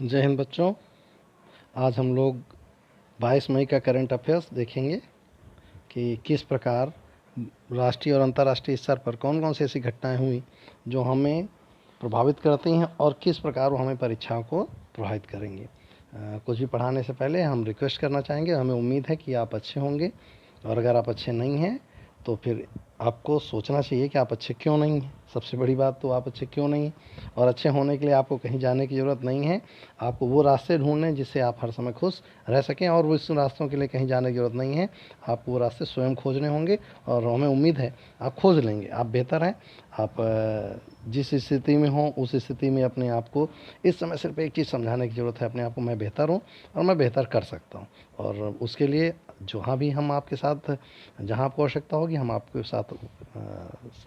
जय हिंद बच्चों। आज हम लोग 22 मई का करंट अफेयर्स देखेंगे कि किस प्रकार राष्ट्रीय और अंतर्राष्ट्रीय स्तर पर कौन कौन सी ऐसी घटनाएं हुई जो हमें प्रभावित करती हैं और किस प्रकार वो हमें परीक्षाओं को प्रभावित करेंगे। कुछ भी पढ़ाने से पहले हम रिक्वेस्ट करना चाहेंगे, हमें उम्मीद है कि आप अच्छे होंगे, और अगर आप अच्छे नहीं हैं तो फिर आपको सोचना चाहिए कि आप अच्छे क्यों नहीं हैं। सबसे बड़ी बात तो आप अच्छे क्यों नहीं हैं, और अच्छे होने के लिए आपको कहीं जाने की ज़रूरत नहीं है। आपको वो रास्ते ढूंढने जिससे आप हर समय खुश रह सकें, और उस रास्तों के लिए कहीं जाने की ज़रूरत नहीं है। आपको वो रास्ते स्वयं खोजने होंगे, और हमें उम्मीद है आप खोज लेंगे। आप बेहतर हैं। आप जिस स्थिति में हों उस स्थिति में अपने आप को इस समय सिर्फ एक चीज़ समझाने की ज़रूरत है अपने आप को, मैं बेहतर हूँ और मैं बेहतर कर सकता हूँ। और उसके लिए जहाँ भी हम आपके साथ, जहाँ आपको आवश्यकता होगी, हम आपके साथ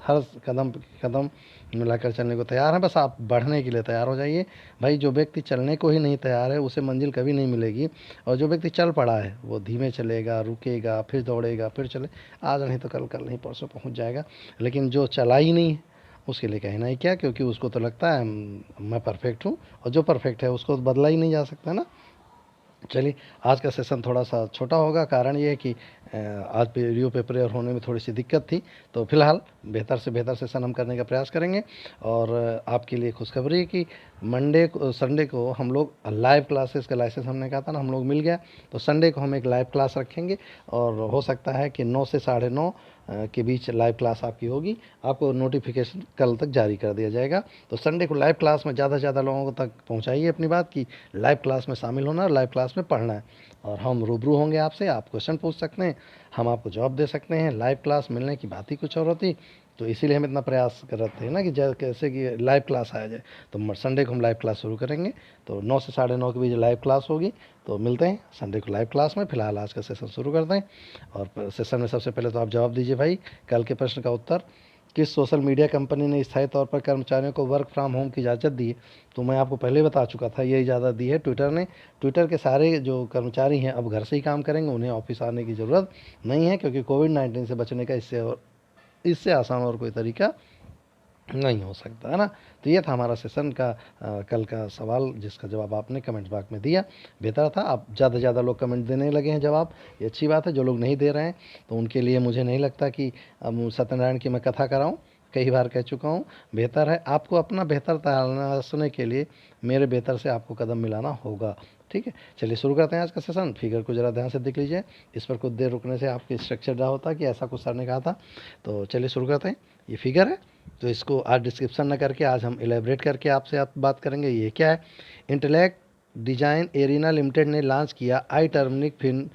हर कदम कदम मिलाकर चलने को तैयार हैं। बस आप बढ़ने के लिए तैयार हो जाइए भाई। जो व्यक्ति चलने को ही नहीं तैयार है उसे मंजिल कभी नहीं मिलेगी, और जो व्यक्ति चल पड़ा है वो धीमे चलेगा, रुकेगा, फिर दौड़ेगा, फिर चले, आज नहीं तो कल, कल नहीं परसों पहुंच जाएगा। लेकिन जो चला ही नहीं है उसके लिए कहना ही क्या, क्योंकि उसको तो लगता है मैं परफेक्ट हूँ, और जो परफेक्ट है उसको बदला ही नहीं जा सकता ना। चलिए, आज का सेशन थोड़ा सा छोटा होगा। कारण ये है कि आज वीडियो पेपर होने में थोड़ी सी दिक्कत थी, तो फिलहाल बेहतर से बेहतर सेशन हम करने का प्रयास करेंगे। और आपके लिए खुशखबरी है कि मंडे को, संडे को हम लोग लाइव क्लासेस का लाइसेंस हमने कहा था ना, हम लोग मिल गया। तो संडे को हम एक लाइव क्लास रखेंगे, और हो सकता है कि 9 से 9:30 के बीच लाइव क्लास आपकी होगी। आपको नोटिफिकेशन कल तक जारी कर दिया जाएगा। तो संडे को लाइव क्लास में ज़्यादा से ज़्यादा लोगों तक पहुँचाइए अपनी बात की लाइव क्लास में शामिल होना, लाइव क्लास में पढ़ना है। और हम रूबरू होंगे आपसे, आप क्वेश्चन पूछ सकते हैं, हम आपको जवाब दे सकते हैं। लाइव क्लास मिलने की बात ही कुछ और होती, तो इसीलिए हम इतना प्रयास करते हैं ना कि कैसे कि लाइव क्लास आया जाए। तो संडे को हम लाइव क्लास शुरू करेंगे, तो 9 से 9:30 के बीच लाइव क्लास होगी। तो मिलते हैं संडे को लाइव क्लास में। फिलहाल आज का सेशन शुरू करते हैं, और सेशन में सबसे पहले तो आप जवाब दीजिए भाई कल के प्रश्न का उत्तर। किस सोशल मीडिया कंपनी ने स्थायी तौर पर कर्मचारियों को वर्क फ्रॉम होम की इजाज़त दी है? तो मैं आपको पहले बता चुका था, ये इजाज़त दी है ट्विटर ने। ट्विटर के सारे जो कर्मचारी हैं अब घर से ही काम करेंगे, उन्हें ऑफिस आने की ज़रूरत नहीं है, क्योंकि कोविड-19 से बचने का इससे आसान और कोई तरीका नहीं हो सकता है ना। तो ये था हमारा सेशन का कल का सवाल, जिसका जवाब आपने कमेंट बॉक्स में दिया। बेहतर था, आप ज़्यादा से ज़्यादा लोग कमेंट देने लगे हैं जवाब, ये अच्छी बात है। जो लोग नहीं दे रहे हैं तो उनके लिए मुझे नहीं लगता कि अब सत्यनारायण की मैं कथा कराऊँ, कई बार कह चुका हूँ। बेहतर है आपको अपना बेहतर तलाशने के लिए मेरे बेहतर से आपको कदम मिलाना होगा। ठीक है, चलिए शुरू करते हैं आज का सेशन। फिगर को ज़रा ध्यान से देख लीजिए, इस पर कुछ देर रुकने से आपकी स्ट्रक्चर रहा होता कि ऐसा कुछ सर ने कहा था। तो चलिए शुरू करते हैं। ये फिगर है, तो इसको आज डिस्क्रिप्शन न करके आज हम एलेबरेट करके आपसे आप बात करेंगे। ये क्या है? इंटेलेक्ट डिजाइन एरिना लिमिटेड ने लॉन्च किया आई टर्मनिक फिन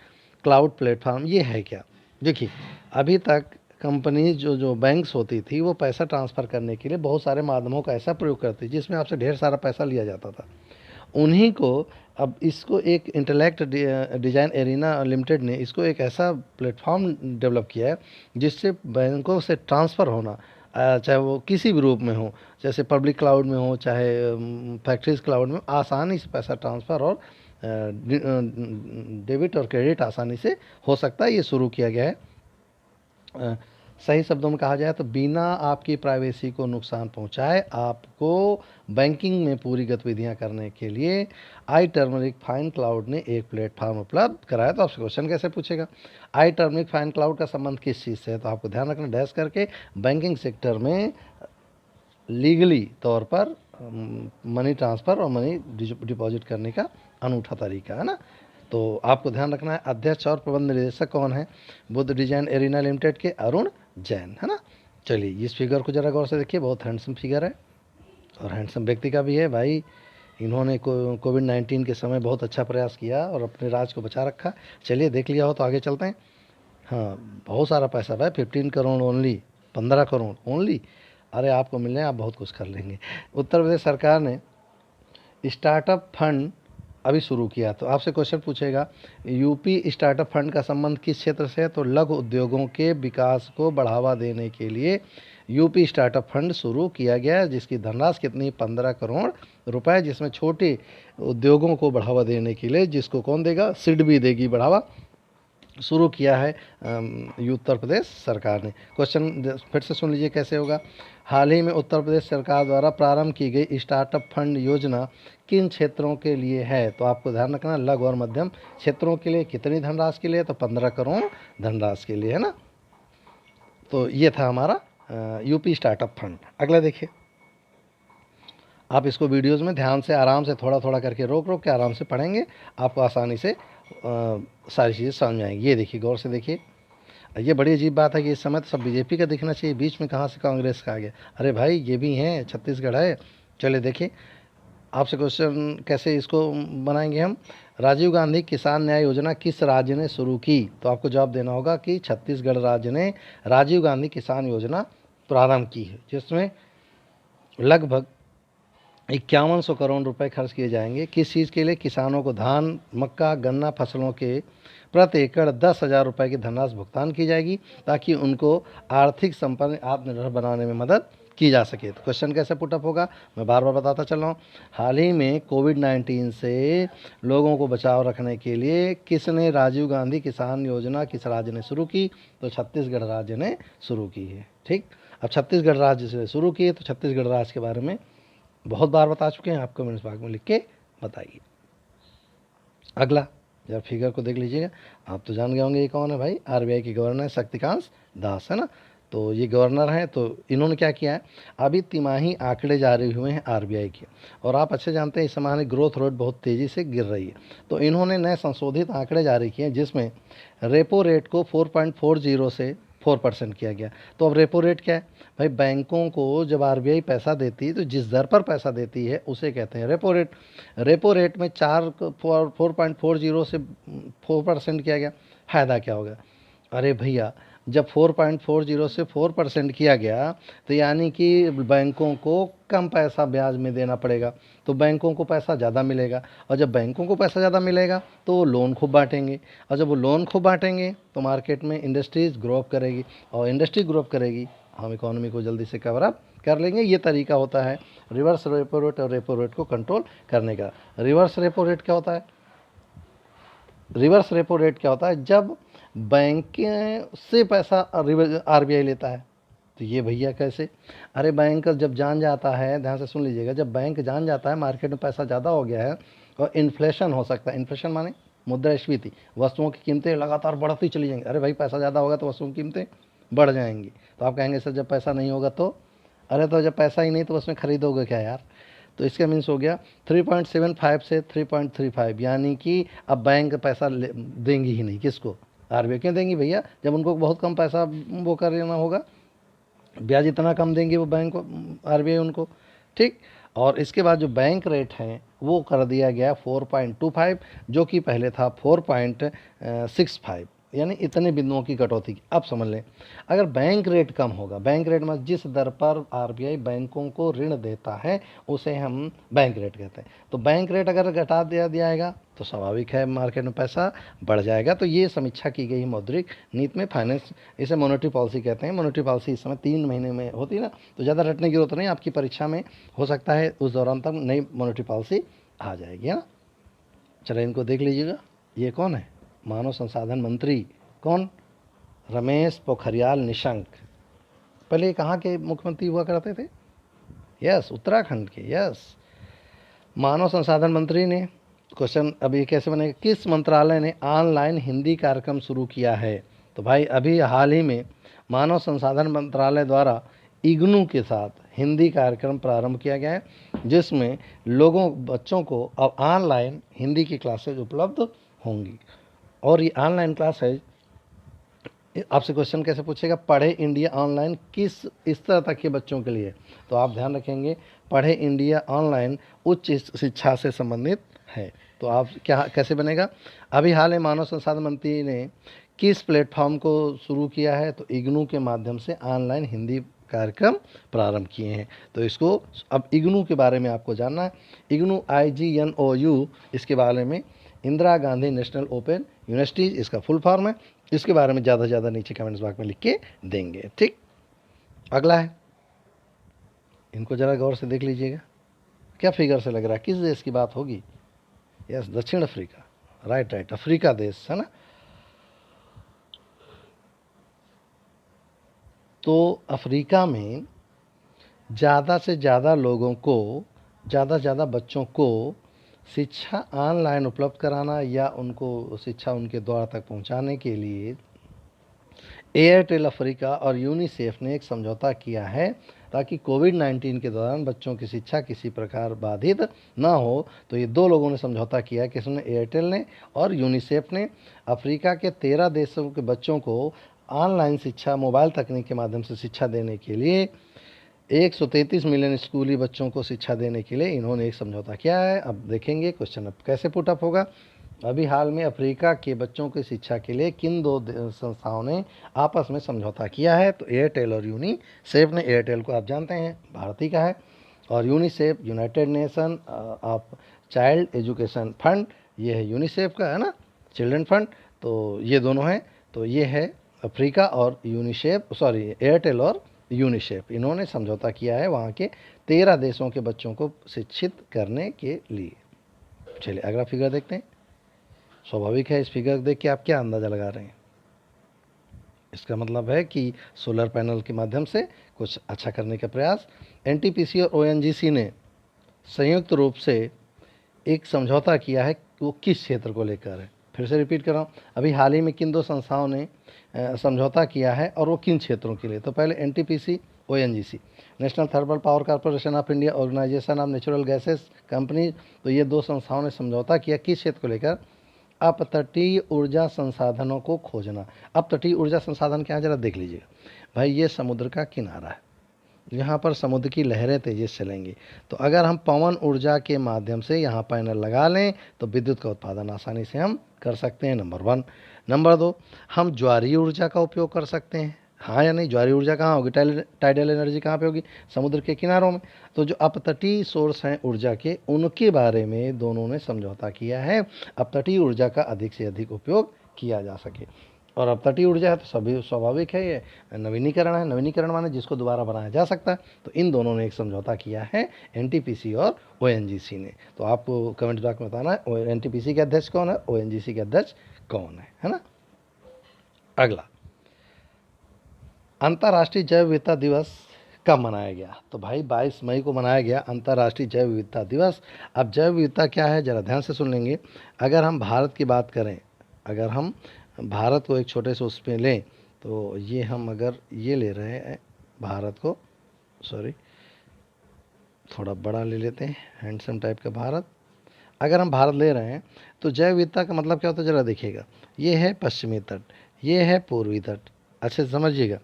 क्लाउड प्लेटफॉर्म। ये है क्या? देखिए, अभी तक कंपनी जो जो बैंक्स होती थी वो पैसा ट्रांसफ़र करने के लिए बहुत सारे माध्यमों का ऐसा प्रयोग करती जिसमें आपसे ढेर सारा पैसा लिया जाता था। उन्हीं को अब इसको एक इंटेलेक्ट डिजाइन एरिना लिमिटेड ने इसको एक ऐसा प्लेटफॉर्म डेवलप किया है जिससे बैंकों से ट्रांसफ़र होना, चाहे वो किसी भी रूप में हो, जैसे पब्लिक क्लाउड में हो, चाहे फैक्ट्रीज क्लाउड में, आसानी से पैसा ट्रांसफ़र और डेबिट और क्रेडिट आसानी से हो सकता है। ये शुरू किया गया है, सही शब्दों में कहा जाए तो बिना आपकी प्राइवेसी को नुकसान पहुंचाए आपको बैंकिंग में पूरी गतिविधियां करने के लिए आई टर्मरिक फाइन क्लाउड ने एक प्लेटफॉर्म उपलब्ध कराया। तो आपसे क्वेश्चन कैसे पूछेगा? आई टर्मरिक फाइन क्लाउड का संबंध किस चीज़ से है? तो आपको ध्यान रखना, डैश करके बैंकिंग सेक्टर में लीगली तौर पर मनी ट्रांसफ़र और मनी डिपॉजिट करने का अनूठा तरीका है ना। तो आपको ध्यान रखना है, अध्यक्ष और प्रबंध निदेशक कौन है? बुद्ध डिजाइन एरिना लिमिटेड के अरुण जैन, है ना। चलिए इस फिगर को ज़रा गौर से देखिए, बहुत हैंडसम फिगर है, और हैंडसम व्यक्ति का भी है भाई। इन्होंने कोविड-19 के समय बहुत अच्छा प्रयास किया और अपने राज को बचा रखा। चलिए देख लिया हो तो आगे चलते हैं। हाँ, बहुत सारा पैसा भाई, 15 करोड़ ओनली, 15 करोड़ ओनली। अरे आपको मिलने, आप बहुत कुछ कर लेंगे। उत्तर प्रदेश सरकार ने स्टार्टअप फंड अभी शुरू किया। तो आपसे क्वेश्चन पूछेगा, यूपी स्टार्टअप फंड का संबंध किस क्षेत्र से है? तो लघु उद्योगों के विकास को बढ़ावा देने के लिए यूपी स्टार्टअप फंड शुरू किया गया है, जिसकी धनराशि कितनी? 15 करोड़ रुपए, जिसमें छोटे उद्योगों को बढ़ावा देने के लिए, जिसको कौन देगा? सिड भी देगी बढ़ावा, शुरू किया है उत्तर प्रदेश सरकार ने। क्वेश्चन फिर से सुन लीजिए कैसे होगा। हाल ही में उत्तर प्रदेश सरकार द्वारा प्रारंभ की गई स्टार्टअप फंड योजना किन क्षेत्रों के लिए है? तो आपको ध्यान रखना, लघु और मध्यम क्षेत्रों के लिए कितनी धनराशि के लिए? तो 15 करोड़ धनराशि के लिए, है ना। तो ये था हमारा यूपी स्टार्टअप फंड। अगला देखिए, आप इसको वीडियोस में ध्यान से आराम से थोड़ा थोड़ा करके रोक रोक के आराम से पढ़ेंगे, आपको आसानी से सारी चीज़ें समझ में आएंगी। ये देखिए, गौर से देखिए। ये बड़ी अजीब बात है कि इस समय तो सब बीजेपी का दिखना चाहिए, बीच में कहाँ से कांग्रेस का आ गया? अरे भाई ये भी हैं, छत्तीसगढ़ है। चलिए देखिए, आपसे क्वेश्चन कैसे इसको बनाएंगे हम। राजीव गांधी किसान न्याय योजना किस राज्य ने शुरू की? तो आपको जवाब देना होगा कि छत्तीसगढ़ राज्य ने राजीव गांधी किसान योजना प्रारंभ की है, जिसमें लगभग 5100 करोड़ रुपए खर्च किए जाएंगे। किस चीज़ के लिए? किसानों को धान, मक्का, गन्ना फसलों के प्रति एकड़ 10,000 रुपये की धनराशि भुगतान की जाएगी, ताकि उनको आर्थिक संपन्न आत्मनिर्भर बनाने में मदद की जा सके। तो क्वेश्चन कैसे पुटअप होगा, मैं बार बार बताता चल रहा हूँ। हाल ही में कोविड-19 से लोगों को बचाव रखने के लिए किसने राजीव गांधी किसान योजना किस राज्य ने शुरू की? तो छत्तीसगढ़ राज्य ने शुरू की है। ठीक, अब छत्तीसगढ़ राज्य से शुरू की है, तो छत्तीसगढ़ राज्य के बारे में बहुत बार बता चुके हैं, आप कमेंट्स भाग में लिख के बताइए। अगला जरा फिगर को देख लीजिएगा, आप तो जान गए होंगे ये कौन है भाई। आरबीआई के गवर्नर शक्तिकांत दास, है ना। तो ये गवर्नर हैं, तो इन्होंने क्या किया है, अभी तिमाही आंकड़े जारी हुए हैं आरबीआई के, और आप अच्छे जानते हैं इस समय ग्रोथ रेट बहुत तेज़ी से गिर रही है। तो इन्होंने नए संशोधित आंकड़े जारी किए हैं, जिसमें रेपो रेट को 4.40 से 4% किया गया। तो अब रेपो रेट क्या है भाई? बैंकों को जब आरबीआई पैसा देती है तो जिस दर पर पैसा देती है उसे कहते हैं रेपो रेट। रेपो रेट में 4.40 से 4% किया गया। फ़ायदा क्या होगा? अरे भैया, जब 4.40 से 4% किया गया, तो यानी कि बैंकों को कम पैसा ब्याज में देना पड़ेगा, तो बैंकों को पैसा ज़्यादा मिलेगा, और जब बैंकों को पैसा ज़्यादा मिलेगा तो वो लोन खूब बांटेंगे, और जब वो लोन खूब बांटेंगे तो मार्केट में इंडस्ट्रीज़ ग्रो अप करेगी, और इंडस्ट्री ग्रो अप करेगी, हम इकोनॉमी को जल्दी से कवर अप कर लेंगे। ये तरीका होता है रिवर्स रेपो रेट और रेपो रेट को कंट्रोल करने का। रिवर्स रेपो रेट क्या होता है? रिवर्स रेपो रेट क्या होता है? जब बैंक से पैसा आरबीआई लेता है। तो ये भैया कैसे? अरे बैंक जब जान जाता है, ध्यान से सुन लीजिएगा, जब बैंक जान जाता है मार्केट में पैसा ज़्यादा हो गया है और इन्फ्लेशन हो सकता है, इन्फ्लेशन माने मुद्रास्फीति, वस्तुओं की कीमतें लगातार बढ़ती चली जाएंगी। अरे भाई पैसा ज़्यादा होगा तो वस्तुओं की कीमतें बढ़ जाएंगी। तो आप कहेंगे सर जब पैसा नहीं होगा तो? अरे तो जब पैसा ही नहीं तो उसमें खरीदोगे क्या यार? तो इसका मीन्स हो गया 3.75 से 3.35, यानी कि अब बैंक पैसा देंगी ही नहीं। किसको? आरबीआई। क्यों देंगी भैया? जब उनको बहुत कम पैसा वो कर लेना होगा, ब्याज इतना कम देंगे वो बैंक को, आरबीआई उनको। ठीक, और इसके बाद जो बैंक रेट है वो कर दिया गया 4.25, जो कि पहले था 4.65, यानी इतने बिंदुओं की कटौती की। अब समझ लें, अगर बैंक रेट कम होगा, बैंक रेट में जिस दर पर आरबीआई बैंकों को ऋण देता है उसे हम बैंक रेट कहते हैं। तो बैंक रेट अगर घटा दिया जाएगा तो स्वाभाविक है मार्केट में पैसा बढ़ जाएगा। तो ये समीक्षा की गई मौद्रिक नीति में, फाइनेंस, इसे मॉनेटरी पॉलिसी कहते हैं। मॉनेटरी पॉलिसी इस समय 3 महीने में होती है ना, तो ज़्यादा रटने की जरूरत नहीं, आपकी परीक्षा में हो सकता है उस दौरान तक नई मॉनेटरी पॉलिसी आ जाएगी, है ना। चलिए इनको देख लीजिएगा। ये कौन है? मानव संसाधन मंत्री। कौन? रमेश पोखरियाल निशंक। पहले कहाँ के मुख्यमंत्री हुआ करते थे? यस, उत्तराखंड के। यस, मानव संसाधन मंत्री ने। क्वेश्चन अब ये कैसे बनेगा, किस मंत्रालय ने ऑनलाइन हिंदी कार्यक्रम शुरू किया है? तो भाई अभी हाल ही में मानव संसाधन मंत्रालय द्वारा इग्नू के साथ हिंदी कार्यक्रम प्रारंभ किया गया है, जिसमें बच्चों को अब ऑनलाइन हिंदी की क्लासेज उपलब्ध होंगी। और ये ऑनलाइन क्लास है, आपसे क्वेश्चन कैसे पूछेगा, पढ़े इंडिया ऑनलाइन किस स्तर तक के बच्चों के लिए? तो आप ध्यान रखेंगे, पढ़े इंडिया ऑनलाइन उच्च शिक्षा से संबंधित है। तो आप क्या कैसे बनेगा? अभी हाल में मानव संसाधन मंत्री ने किस प्लेटफॉर्म को शुरू किया है? तो इग्नू के माध्यम से ऑनलाइन हिंदी कार्यक्रम प्रारंभ किए हैं। तो इसको अब इग्नू के बारे में आपको जानना है। इग्नू IGNOU, इसके बारे में Indira Gandhi national open university इसका फुल फॉर्म है। इसके बारे में ज़्यादा से ज़्यादा नीचे कमेंट्स बॉक्स में लिख के देंगे। ठीक, अगला है, इनको ज़रा गौर से देख लीजिएगा। क्या फिगर से लग रहा है किस देश की बात होगी? यस, दक्षिण अफ्रीका। राइट, अफ्रीका देश है ना। तो अफ्रीका में ज़्यादा से ज़्यादा लोगों को, ज़्यादा से ज़्यादा बच्चों को शिक्षा ऑनलाइन उपलब्ध कराना या उनको शिक्षा उनके द्वार तक पहुंचाने के लिए एयरटेल अफ्रीका और यूनिसेफ ने एक समझौता किया है ताकि कोविड-19 के दौरान बच्चों की शिक्षा किसी प्रकार बाधित ना हो। तो ये दो लोगों ने समझौता किया है, किसने? एयरटेल ने और यूनिसेफ ने। अफ्रीका के 13 देशों के बच्चों को ऑनलाइन शिक्षा, मोबाइल तकनीक के माध्यम से शिक्षा देने के लिए, 133 मिलियन स्कूली बच्चों को शिक्षा देने के लिए इन्होंने एक समझौता किया है। अब देखेंगे क्वेश्चन अब कैसे पुटअप होगा। अभी हाल में अफ्रीका के बच्चों की शिक्षा के लिए किन दो संस्थाओं ने आपस में समझौता किया है? तो एयरटेल और यूनिसेफ ने। एयरटेल को आप जानते हैं भारती का है, और UNICEF United nation of child education fund, ये है यूनिसेफ का, है ना, चिल्ड्रन फंड। तो ये दोनों हैं। तो ये है अफ्रीका और यूनिसेफ, सॉरी एयरटेल और यूनिसेफ, इन्होंने समझौता किया है वहाँ के 13 देशों के बच्चों को शिक्षित करने के लिए। चलिए अगला फिगर देखते हैं। स्वाभाविक है, इस फिगर देख के आप क्या अंदाज़ा लगा रहे हैं? इसका मतलब है कि सोलर पैनल के माध्यम से कुछ अच्छा करने का प्रयास। एनटीपीसी और ओएनजीसी ने संयुक्त रूप से एक समझौता किया है, वो किस क्षेत्र को लेकर है? फिर से रिपीट कर रहा हूँ, अभी हाल ही में किन दो संस्थाओं ने समझौता किया है और वो किन क्षेत्रों के लिए? तो पहले NTPC, ONGC, National Thermal Power Corporation of India, Organisation of Natural Gases company. तो ये दो संस्थाओं ने समझौता किया किस क्षेत्र को लेकर? अपतटीय ऊर्जा संसाधनों को खोजना। अपतटीय ऊर्जा संसाधन क्या है जरा देख लीजिएगा भाई, ये समुद्र का किनारा है, यहाँ पर समुद्र की लहरें तेजी से चलेंगी। तो अगर हम पवन ऊर्जा के माध्यम से यहाँ पैनल लगा लें तो विद्युत का उत्पादन आसानी से हम कर सकते हैं, नंबर 1। नंबर 2, हम ज्वारीय ऊर्जा का उपयोग कर सकते हैं। हाँ या नहीं? ज्वारीय ऊर्जा कहाँ होगी? टाइडल एनर्जी कहाँ पे होगी? समुद्र के किनारों में। तो जो अपतटीय सोर्स हैं ऊर्जा के, उनके बारे में दोनों ने समझौता किया है, अपतटीय ऊर्जा का अधिक से अधिक उपयोग किया जा सके। और अपतटीय ऊर्जा है तो सभी स्वाभाविक है, ये नवीनीकरण है। नवीनीकरण माने जिसको दोबारा बनाया जा सकता है। तो इन दोनों ने एक समझौता किया है, एनटीपीसी और ओएनजीसी ने। तो आपको कमेंट बॉक्स में बताना है एनटीपीसी के अध्यक्ष कौन है, ओएनजीसी के अध्यक्ष कौन है ना। अगला, अंतर्राष्ट्रीय जैव विविधता दिवस कब मनाया गया? तो भाई 22 मई को मनाया गया अंतर्राष्ट्रीय जैव विविधता दिवस। अब जैव विविधता क्या है जरा ध्यान से सुन लेंगे। अगर हम भारत की बात करें, अगर हम भारत को एक छोटे से उसमें लें, तो ये हम अगर ये ले रहे हैं भारत को, सॉरी थोड़ा बड़ा ले लेते हैं, हैंडसम टाइप का भारत। अगर हम भारत ले रहे हैं तो जैव विविधता का मतलब क्या होता है जरा देखिएगा। ये है पश्चिमी तट, ये है पूर्वी तट। अच्छे से समझिएगा,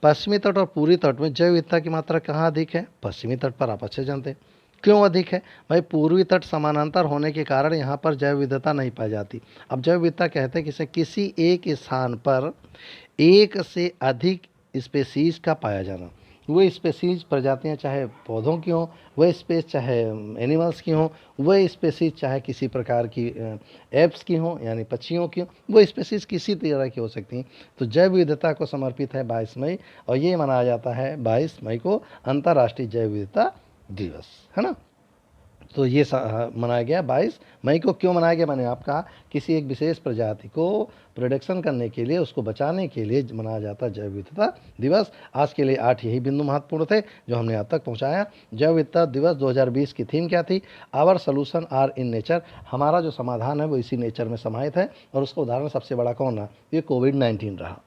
पश्चिमी तट और पूर्वी तट में जैव विविधता की मात्रा कहाँ अधिक है? पश्चिमी तट पर। आप अच्छे जानते हैं क्यों अधिक है भाई? पूर्वी तट समानांतर होने के कारण यहाँ पर जैव विविधता नहीं पाई जाती। अब जैव विविधता कहते हैं किसी एक स्थान पर एक से अधिक स्पेसीज का पाया जाना। वो स्पेसीज प्रजातियाँ चाहे पौधों की हों, वह स्पेस चाहे एनिमल्स की हों, वह स्पेसीज चाहे किसी प्रकार की एप्स की हों यानी पक्षियों की हों, वो स्पेसीज किसी तरह की हो सकती हैं। तो जैव विविधता को समर्पित है 22 मई, और ये मनाया जाता है 22 मई को अंतर्राष्ट्रीय जैव विविधता दिवस, है ना। तो ये मनाया गया 22 मई को। क्यों मनाया गया? मैंने आप कहा किसी एक विशेष प्रजाति को प्रोटेक्शन करने के लिए, उसको बचाने के लिए मनाया जाता है जैव विविधता दिवस। आज के लिए 8 यही बिंदु महत्वपूर्ण थे जो हमने आप तक पहुंचाया। जैव विविधता दिवस 2020 की थीम क्या थी? Our solution are in nature. हमारा जो समाधान है वो इसी नेचर में समाहित है, और उसका उदाहरण सबसे बड़ा कौन रहा? ये कोविड-19 रहा।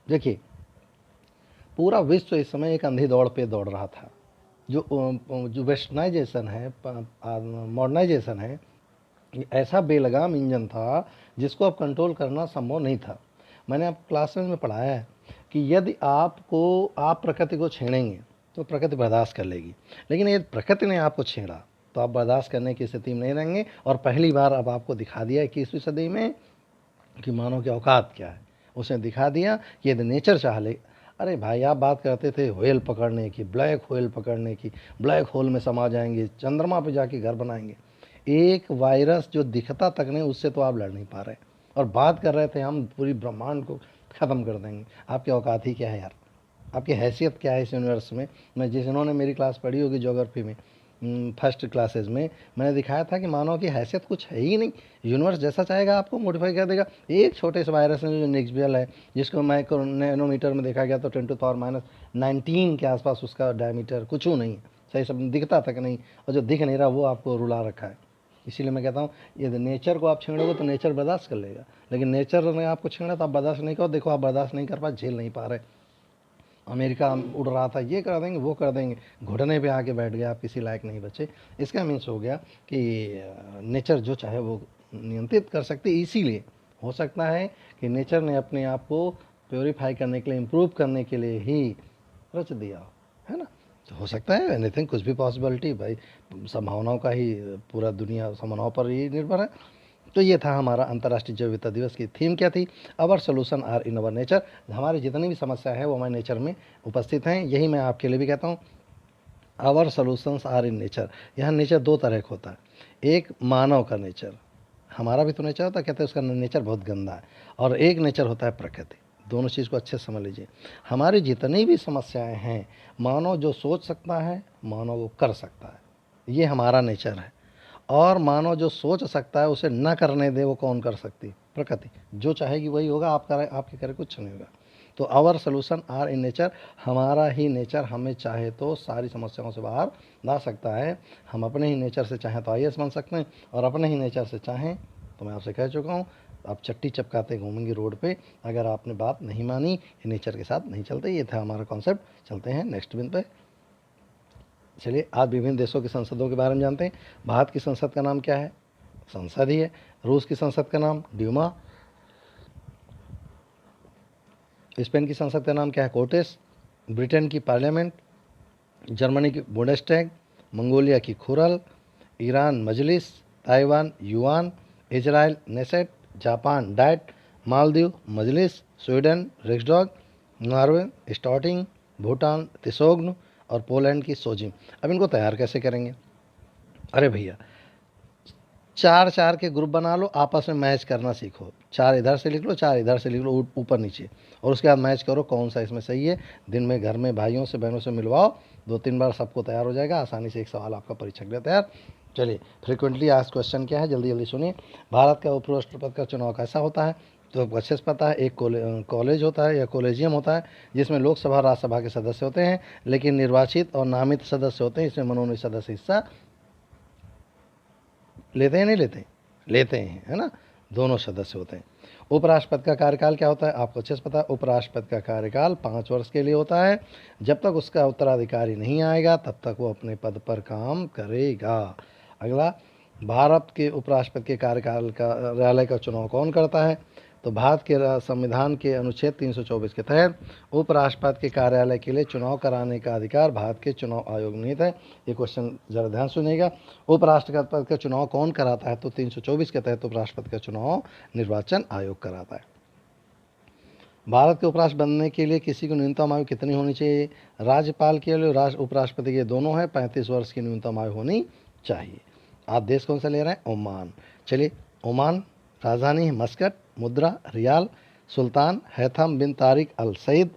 देखिए पूरा विश्व इस समय एक अंधी दौड़ पे दौड़ रहा था। जो वेस्टर्नाइजेशन है, मॉडर्नाइजेशन है, ऐसा बेलगाम इंजन था जिसको अब कंट्रोल करना संभव नहीं था। मैंने आप क्लासेस में पढ़ाया है कि यदि आप प्रकृति को छेड़ेंगे तो प्रकृति बर्दाश्त कर लेगी, लेकिन यदि प्रकृति ने आपको छेड़ा तो आप बर्दाश्त करने की स्थिति में नहीं रहेंगे। और पहली बार अब आपको दिखा दिया है 21वीं सदी में कि मानव की औकात क्या है। उसने दिखा दिया कि यदि नेचर चाह ले। अरे भाई आप बात करते थे व्हेल पकड़ने की, ब्लैक व्हेल पकड़ने की, ब्लैक होल में समा जाएंगे, चंद्रमा पे जाके घर बनाएंगे। एक वायरस जो दिखता तक नहीं, उससे तो आप लड़ नहीं पा रहे, और बात कर रहे थे हम पूरी ब्रह्मांड को ख़त्म कर देंगे। आपकी औकात ही क्या है यार? आपकी हैसियत क्या है इस यूनिवर्स में? जिन्होंने मेरी क्लास पढ़ी होगी ज्योग्राफी में, फर्स्ट क्लासेज में मैंने दिखाया था कि मानव की हैसियत कुछ है ही नहीं। यूनिवर्स जैसा चाहेगा आपको मॉडिफाई कर देगा। एक छोटे से वायरस में जो निक्सबियल है, जिसको माइक्रो नैनोमीटर में देखा गया तो 10⁻⁻19 के आसपास उसका डायमीटर कुछ नहीं है, सही सब दिखता था कि नहीं, और जो दिख नहीं रहा वो आपको रुला रखा है। इसीलिए मैं कहता हूँ यदि नेचर को आप छेड़ोगे तो नेचर बर्दाश्त कर लेगा, लेकिन नेचर ने आपको छेड़ा तो आप बर्दाश्त नहीं करो। देखो आप बर्दाश्त नहीं कर पा, झेल नहीं पा रहे। अमेरिका उड़ रहा था, ये कर देंगे वो कर देंगे, घुटने पे आके बैठ गया, आप किसी लायक नहीं बचे। इसका मीन्स हो गया कि नेचर जो चाहे वो नियंत्रित कर सकते। इसीलिए हो सकता है कि नेचर ने अपने आप को प्योरीफाई करने के लिए, इम्प्रूव करने के लिए ही रच दिया, है ना। तो हो सकता है एनीथिंग, कुछ भी पॉसिबिलिटी भाई, संभावनाओं का ही पूरा दुनिया संभावनाओं पर ही निर्भर है। तो ये था हमारा अंतर्राष्ट्रीय जैव विविधता दिवस की थीम क्या थी, our solution are in our nature. हमारी जितनी भी समस्या है वो हमारे नेचर में उपस्थित हैं। यही मैं आपके लिए भी कहता हूँ, our solutions are in nature. यहाँ नेचर दो तरह का होता है, एक मानव का नेचर, हमारा भी तो नेचर होता है, कहते हैं उसका नेचर बहुत गंदा है, और एक नेचर होता है प्रकृति। दोनों चीज़ को अच्छे से समझ लीजिए। हमारी जितनी भी समस्याएं हैं, मानव जो सोच सकता है मानव वो कर सकता है, ये हमारा नेचर है। और मानव जो सोच सकता है उसे न करने दे वो कौन कर सकती, प्रकृति। जो चाहेगी वही होगा, आप करे आपके करे कुछ नहीं होगा। तो our solution are in nature, हमारा ही नेचर हमें चाहे तो सारी समस्याओं से बाहर ला सकता है। हम अपने ही नेचर से चाहें तो आईएएस बन सकते हैं, और अपने ही नेचर से चाहें तो मैं आपसे कह चुका हूँ, आप चट्टी चपकाते घूमेंगे रोड पे अगर आपने बात नहीं मानी, नेचर के साथ नहीं चलते। ये था हमारा कॉन्सेप्ट। चलते हैं नेक्स्ट बिन पे। चलिए आज विभिन्न देशों की संसदों के बारे में जानते हैं। भारत की संसद का नाम क्या है, संसद ही है। रूस की संसद का नाम ड्यूमा। स्पेन की संसद का नाम क्या है, कोर्टेस। ब्रिटेन की पार्लियामेंट। जर्मनी की बुंडेस्टैग। मंगोलिया की Khural. Iran Majlis. Taiwan Yuan. Israel Knesset. Japan Diet. Maldives Majlis. Sweden Riksdag. Norway Storting. Bhutan तिसोग्न। और पोलैंड की सोजिम। अब इनको तैयार कैसे करेंगे, अरे भैया 4-4 के ग्रुप बना लो, आपस में मैच करना सीखो। 4 इधर से लिख लो, 4 इधर से लिख लो, ऊपर नीचे, और उसके बाद मैच करो कौन सा इसमें सही है। दिन में घर में भाइयों से बहनों से मिलवाओ, 2-3 बार सबको तैयार हो जाएगा आसानी से। एक सवाल आपका परीक्षा के लिए तैयार। चलिए फ्रिक्वेंटली आस्क्ड क्वेश्चन क्या है, जल्दी जल्दी सुनिए। भारत का उपराष्ट्रपति का चुनाव कैसा होता है, तो अच्छे से पता है। एक कॉलेज होता है या कॉलेजियम होता है, जिसमें लोकसभा राज्यसभा के सदस्य होते हैं, लेकिन निर्वाचित और नामित सदस्य होते हैं। इसमें मनोनीत सदस्य हिस्सा लेते हैं नहीं लेते, लेते हैं, है ना। दोनों सदस्य होते हैं। उपराष्ट्रपति का कार्यकाल क्या होता है, आपको अच्छे से पता है। उपराष्ट्रपति का कार्यकाल 5 वर्ष के लिए होता है। जब तक उसका उत्तराधिकारी नहीं आएगा तब तक वो अपने पद पर काम करेगा। अगला, भारत के उपराष्ट्रपति के कार्यालय का चुनाव कौन करता है, तो भारत के संविधान के अनुच्छेद 324 के तहत उपराष्ट्रपति के कार्यालय के लिए चुनाव कराने का अधिकार भारत के चुनाव आयोग निहित है। ये क्वेश्चन जरा ध्यान सुनिएगा। उपराष्ट्रपति का चुनाव कौन कराता है, तो 324 के तहत उपराष्ट्रपति का चुनाव निर्वाचन आयोग कराता है। भारत के उपराष्ट्रपति बनने के लिए किसी को न्यूनतम आयु कितनी होनी चाहिए, राज्यपाल के लिए उपराष्ट्रपति के दोनों है, 35 वर्ष की न्यूनतम आयु होनी चाहिए। आप देश कौन सा ले रहे हैं, ओमान। चलिए ओमान, राजधानी है मस्कट, मुद्रा रियाल, सुल्तान हैथम बिन तारिक अल सईद,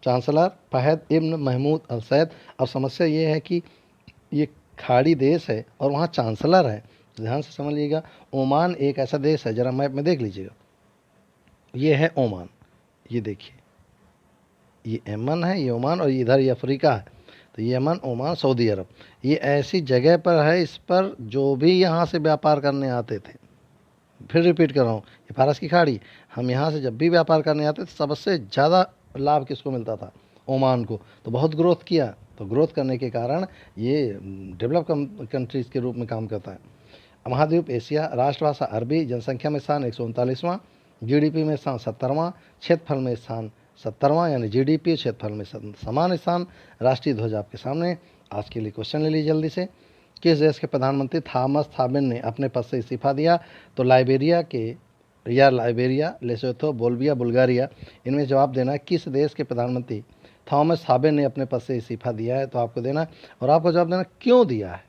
चांसलर फहद इब्न महमूद अल सैद। अब समस्या ये है कि ये खाड़ी देश है और वहाँ चांसलर है, तो ध्यान से समझिएगा। ओमान एक ऐसा देश है, जरा मैप में देख लीजिएगा, ये है ओमान, ये देखिए ये यमन है, ये ओमान, और इधर ये अफ्रीका है। तो यमन ओमान सऊदी अरब, ये ऐसी जगह पर है, इस पर जो भी यहाँ से व्यापार करने आते थे, फिर रिपीट कर रहा हूँ, ये फारस की खाड़ी, हम यहाँ से जब भी व्यापार करने आते थे सबसे ज़्यादा लाभ किसको मिलता था, ओमान को। तो बहुत ग्रोथ किया, तो ग्रोथ करने के कारण ये डेवलप कंट्रीज़ के रूप में काम करता है। महाद्वीप एशिया, राष्ट्रभाषा अरबी, जनसंख्या में स्थान 139वां, जीडीपी में स्थान 70वां, क्षेत्रफल में स्थान 70वां, यानी जीडीपी क्षेत्रफल में समान स्थान। राष्ट्रीय ध्वज आपके सामने। आज के लिए क्वेश्चन ले लीजिए जल्दी से। किस देश के प्रधानमंत्री थॉमस थाबिन ने अपने पद से इस्तीफा दिया, तो लाइबेरिया के, या लाइबेरिया, लेसोथो, बोल्विया, बुल्गारिया, इनमें जवाब देना है किस देश के प्रधानमंत्री थॉमस थाबिन ने अपने पद से इस्तीफा दिया है, तो आपको देना है, और आपको जवाब देना क्यों दिया है।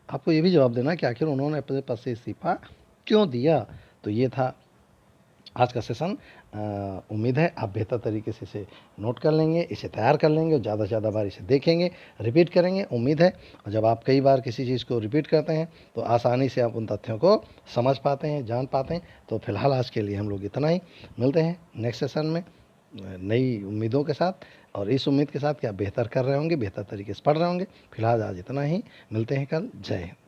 आपको ये भी जवाब देना कि आखिर उन्होंने अपने पद से इस्तीफा क्यों दिया। तो ये था आज का सेशन उम्मीद है आप बेहतर तरीके से इसे नोट कर लेंगे, इसे तैयार कर लेंगे और ज़्यादा से ज़्यादा बार इसे देखेंगे, रिपीट करेंगे। उम्मीद है और जब आप कई बार किसी चीज़ को रिपीट करते हैं तो आसानी से आप उन तथ्यों को समझ पाते हैं, जान पाते हैं। तो फिलहाल आज के लिए हम लोग इतना ही, मिलते हैं नेक्स्ट सेशन में नई उम्मीदों के साथ और इस उम्मीद के साथ कि आप बेहतर कर रहे होंगे, बेहतर तरीके से पढ़ रहे होंगे। फिलहाल आज इतना ही, मिलते हैं कल। जय हिंद।